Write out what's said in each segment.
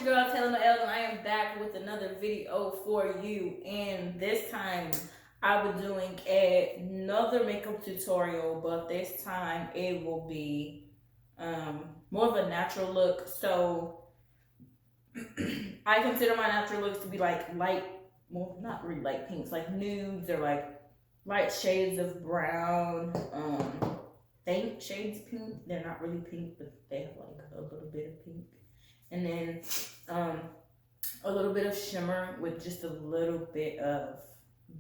girl Taylor Noel, and I am back with another video for you. And this time I'll be doing another makeup tutorial, but this time it will be more of a natural look. So I consider my natural looks to be like light, well, not really light pinks, like nudes or like light shades of brown, faint shades of pink. They're not really pink, but they have like a little bit of pink. And then a little bit of shimmer with just a little bit of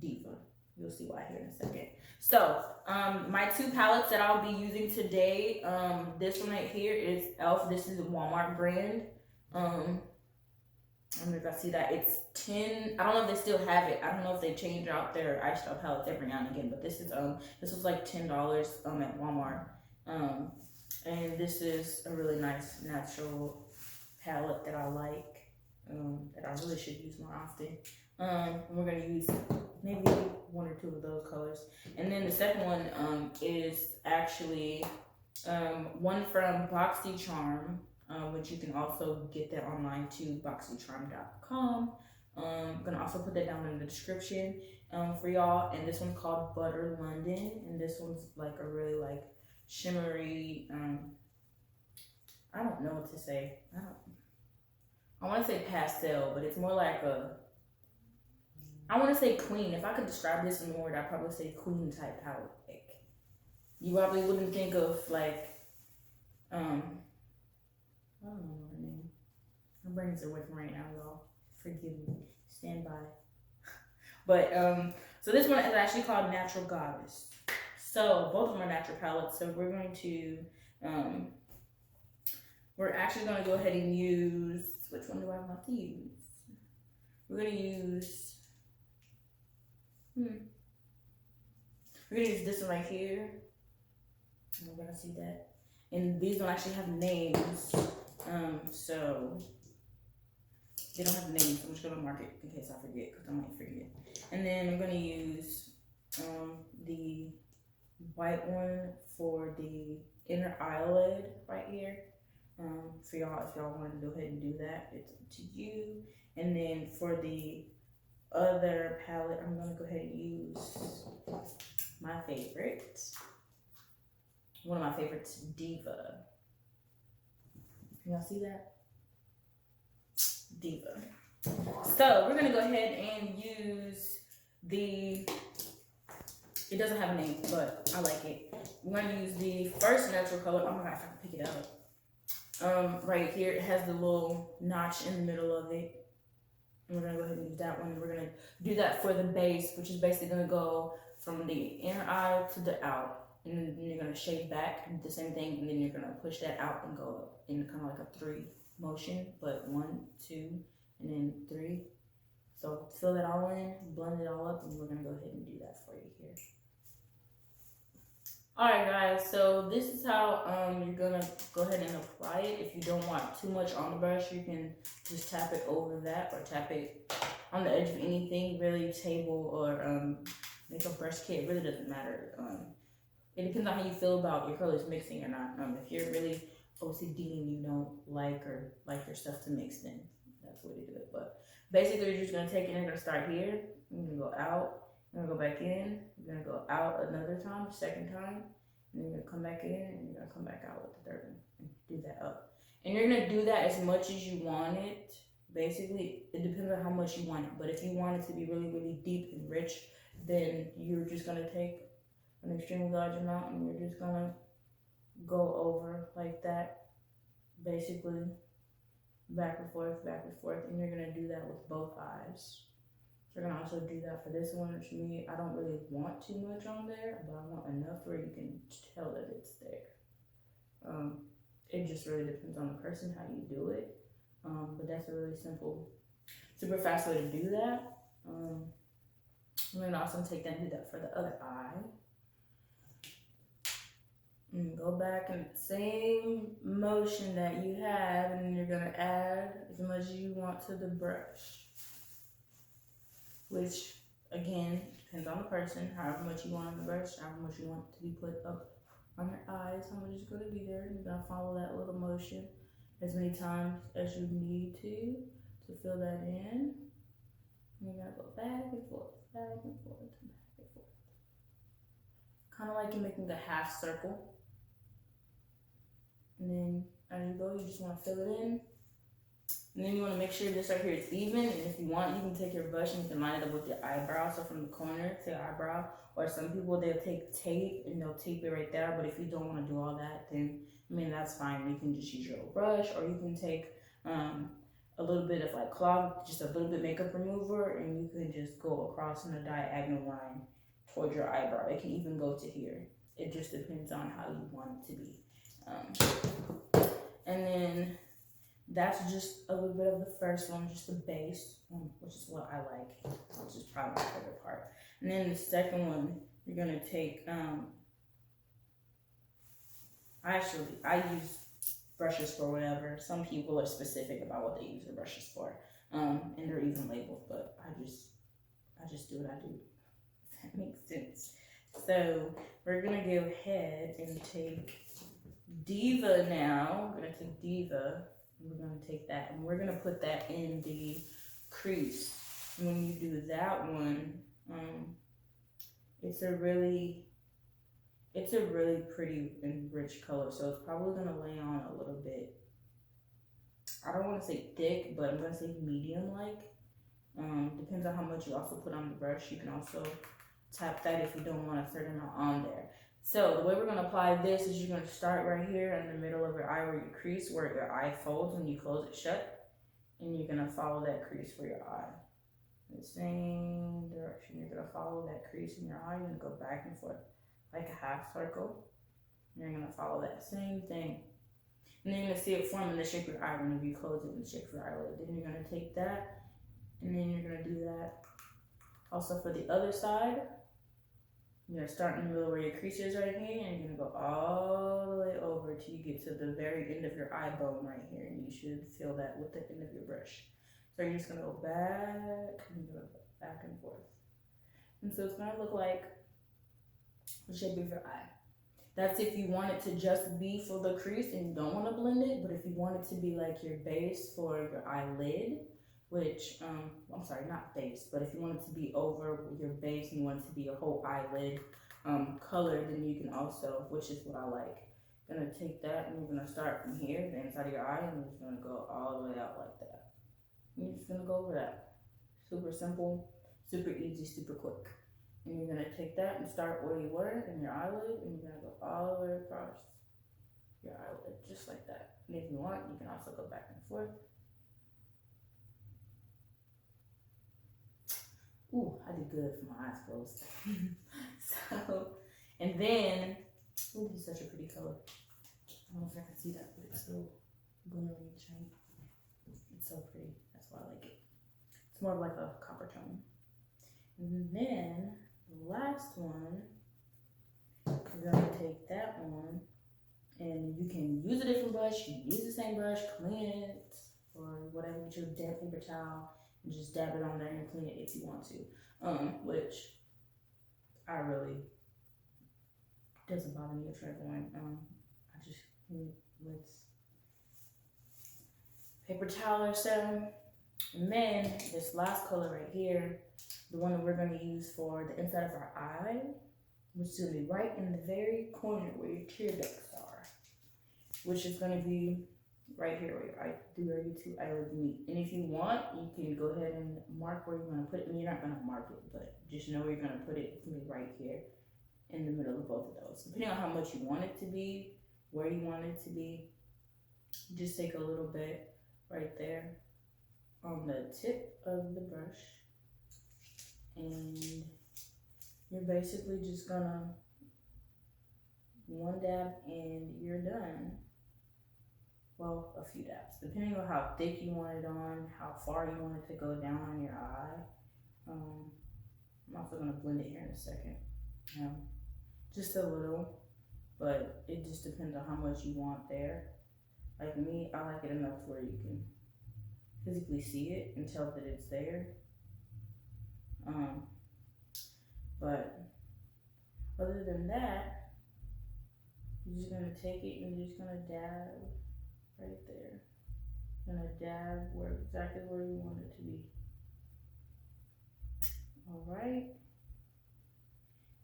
Diva. You'll see why here in a second. So my two palettes that I'll be using today, this one right here is e.l.f. This is a Walmart brand. I don't know if I see that. It's 10. I don't know if they still have it. I don't know if they change out their eyeshadow palettes every now and again, but this was like $10 at Walmart. And this is a really nice natural palette that I like, that I really should use more often. We're gonna use maybe one or two of those colors. And then the second one is actually one from BoxyCharm, which you can also get that online too, boxycharm.com. I'm gonna also put that down in the description for y'all. And this one's called Butter London, and this one's like a really like shimmery. I don't know what to say. I want to say pastel, but it's more like a. I want to say clean. If I could describe this in a word, I'd probably say clean type palette. Like, you probably wouldn't think of like, I don't know her name. My brain's away from right now, y'all. Forgive me. Stand by. But so this one is actually called Natural Goddess. So both of them are natural palettes. So we're going to we're actually going to go ahead and use, which one do I want to use? We're going to use, we're going to use this one right here. We're going to see that. And these don't actually have names. So they don't have names. I'm just going to mark it in case I forget, because I might forget. And then I'm going to use the white one for the inner eyelid right here. For y'all, if y'all want to go ahead and do that, it's up to you. And then for the other palette, I'm going to go ahead and use my favorite. One of my favorites, Diva. Can y'all see that? Diva. So we're going to go ahead and use the, it doesn't have a name, but I like it. We're going to use the first natural color. Oh my god, if I can pick it up. Right here, it has the little notch in the middle of it. And we're gonna go ahead and use that one. We're gonna do that for the base, which is basically gonna go from the inner eye to the out. And then you're gonna shade back and do the same thing, and then you're gonna push that out and go up in kind of like a 3 motion, but 1, 2, and then 3. So fill that all in, blend it all up, and we're gonna go ahead and do that for you here. Alright guys, so this is how you're gonna go ahead and apply it. If you don't want too much on the brush, you can just tap it over that or tap it on the edge of anything, really, table or makeup brush kit. It really doesn't matter. It depends on how you feel about your colors mixing or not. If you're really OCD and you don't like your stuff to mix, then that's the way to do it. But basically, you're just gonna take it and you're gonna start here. You're gonna go out. You're gonna go back in, you're gonna go out another time, second time, and then you're gonna come back in, and you're gonna come back out with the third one, and do that up. And you're gonna do that as much as you want it. Basically, it depends on how much you want it, but if you want it to be really, really deep and rich, then you're just gonna take an extremely large amount, and you're just gonna go over like that, basically, back and forth, and you're gonna do that with both eyes. We're gonna also do that for this one, which me, I don't really want too much on there, but I want enough where you can tell that it's there. It just really depends on the person, how you do it. But that's a really simple, super fast way to do that. I'm gonna also take that and do that for the other eye. And go back in the same motion that you have, and then you're gonna add as much as you want to the brush. Which, again, depends on the person, however much you want on the brush, however much you want to be put up on your eyes, how much is going to be there. You're going to follow that little motion. as many times as you need to fill that in. And you're gonna go back and forth, back and forth, back and forth. Kind of like you're making a half circle. And then as you go, you just want to fill it in. And then you want to make sure this right here is even. And if you want, you can take your brush and you can line it up with your eyebrow. So from the corner to your eyebrow. Or some people, they'll take tape and they'll tape it right there. But if you don't want to do all that, then, I mean, that's fine. You can just use your old brush. Or you can take a little bit of like cloth, just a little bit makeup remover. And you can just go across in a diagonal line towards your eyebrow. It can even go to here. It just depends on how you want it to be. And then that's just a little bit of the first one, just the base, which is what I like, which is probably my favorite part. And then the second one, you're gonna take, I use brushes for whatever. Some people are specific about what they use their brushes for, and they're even labeled, but I just do what I do, if that makes sense. So we're gonna go ahead and take Diva now. We're gonna take Diva. We're going to take that and we're going to put that in the crease. And when you do that one, it's a really pretty and rich color. So it's probably going to lay on a little bit. I don't want to say thick, but I'm going to say medium like. Depends on how much you also put on the brush. You can also tap that if you don't want a certain amount on there. So the way we're going to apply this is you're going to start right here in the middle of your eye where your crease, where your eye folds when you close it shut. And you're going to follow that crease for your eye. In the same direction. You're going to follow that crease in your eye. You're going to go back and forth like a half circle. And you're going to follow that same thing. And then you're going to see it form in the shape of your eye whenever you close it in the shape of your eyelid. Then you're going to take that and then you're going to do that also for the other side. You're going to start in the middle where your crease is right here, and you're going to go all the way over till you get to the very end of your eye bone right here, and you should feel that with the end of your brush. So you're just going to go back and go back and forth. And so it's going to look like the shape of your eye. That's if you want it to just be for the crease and you don't want to blend it, but if you want it to be like your base for your eyelid, which, I'm sorry, not base, but if you want it to be over your base and you want it to be your whole eyelid color, then you can also, which is what I like. Gonna take that and you're gonna start from here, the inside of your eye, and you're just gonna go all the way out like that. And you're just gonna go over that. Super simple, super easy, super quick. And you're gonna take that and start where you were in your eyelid, and you're gonna go all the way across your eyelid, just like that. And if you want, you can also go back and forth. Ooh, I did good for my eyes closed. So, and then, ooh, this is such a pretty color. I don't know if I can see that, but it's so glittery and shiny. It's so pretty. That's why I like it. It's more of like a copper tone. And then the last one, you're gonna take that one, and you can use a different brush. You can use the same brush, clean it, or whatever with your damp paper towel. And just dab it on there and clean it if you want to, which I really doesn't bother me if you're going. I just with paper towel or so. And then this last color right here, the one that we're going to use for the inside of our eye, which is going to be right in the very corner where your tear ducts are, which is going to be right here where your two eyelids meet. And if you want, you can go ahead and mark where you're going to put it. I mean, you're not going to mark it, but just know where you're going to put it. It's going to be right here in the middle of both of those. Depending on how much you want it to be, where you want it to be, just take a little bit right there on the tip of the brush. And you're basically just going to one dab and you're done. Well, a few dabs, depending on how thick you want it on, how far you want it to go down on your eye. I'm also gonna blend it here in a second. Just a little, but it just depends on how much you want there. Like me, I like it enough where you can physically see it and tell that it's there. But other than that, you're just gonna take it and you're just gonna dab right there. gonna dab exactly where you want it to be. All right.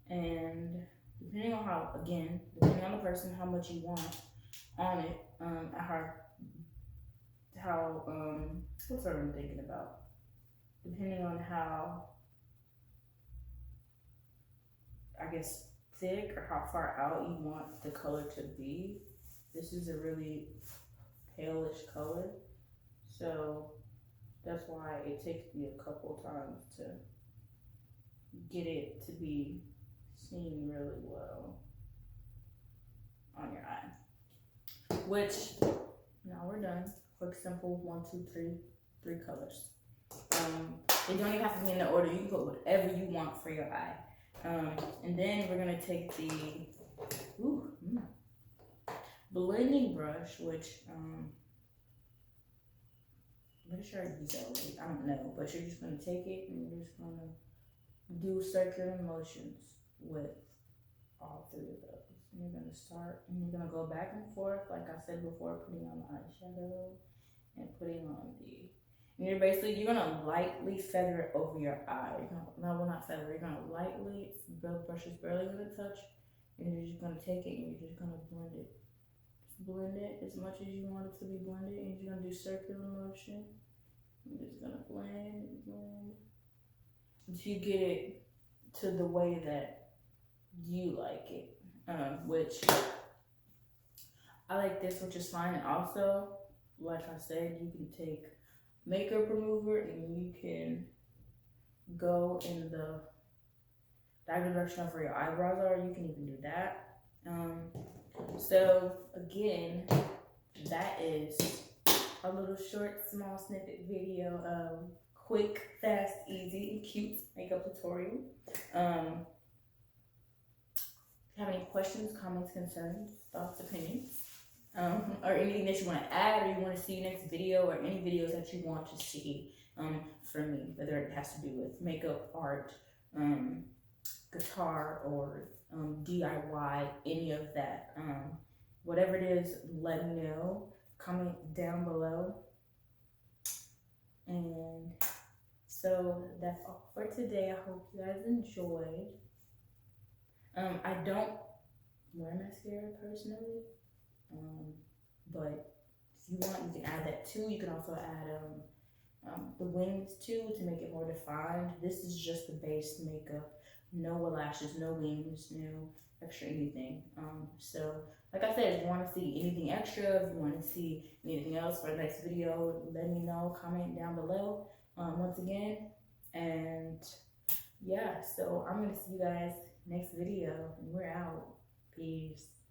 And depending on depending on the person, how much you want on it, what's what I'm thinking about? Depending on how, I guess, thick or how far out you want the color to be. This is a really palish color, so that's why it takes me a couple times to get it to be seen really well on your eye. Which, now we're done. Quick, simple, 1, 2, 3 colors. They don't even have to be in the order. You can put whatever you want for your eye. And then we're gonna take the blending brush, which I'm pretty sure I use that already. I don't know, but you're just gonna take it and you're just gonna do circular motions with all 3 of those. And you're gonna start and you're gonna go back and forth, like I said before, putting on the eyeshadow and putting on and you're gonna lightly feather it over your eye. Not feather, you're gonna lightly, the brush is barely gonna touch, and you're just gonna take it and you're just gonna blend it. Just blend it as much as you want it to be blended, and you're gonna do circular motion. You're just gonna blend. Until you get it to the way that you like it. Which I like this, which is fine. And also, like I said, you can take makeup remover and you can go in the direction of where your eyebrows are. You can even do that. So again, that is a little short, small snippet video of quick, fast, easy, and cute makeup tutorial. If you have any questions, comments, concerns, thoughts, opinions, or anything that you want to add or you want to see next video, or any videos that you want to see from me, whether it has to do with makeup, art, guitar, or DIY, any of that. Whatever it is, let me know. Comment down below. And so that's all for today. I hope you guys enjoyed. I don't wear mascara personally, but if you want, you can add that too. You can also add the wings too to make it more defined. This is just the base makeup. No lashes, no wings, no extra anything. So like I said, if you want to see anything extra, if you want to see anything else for the next video, let me know. Comment down below once again. And yeah, so I'm going to see you guys next video. And we're out. Peace.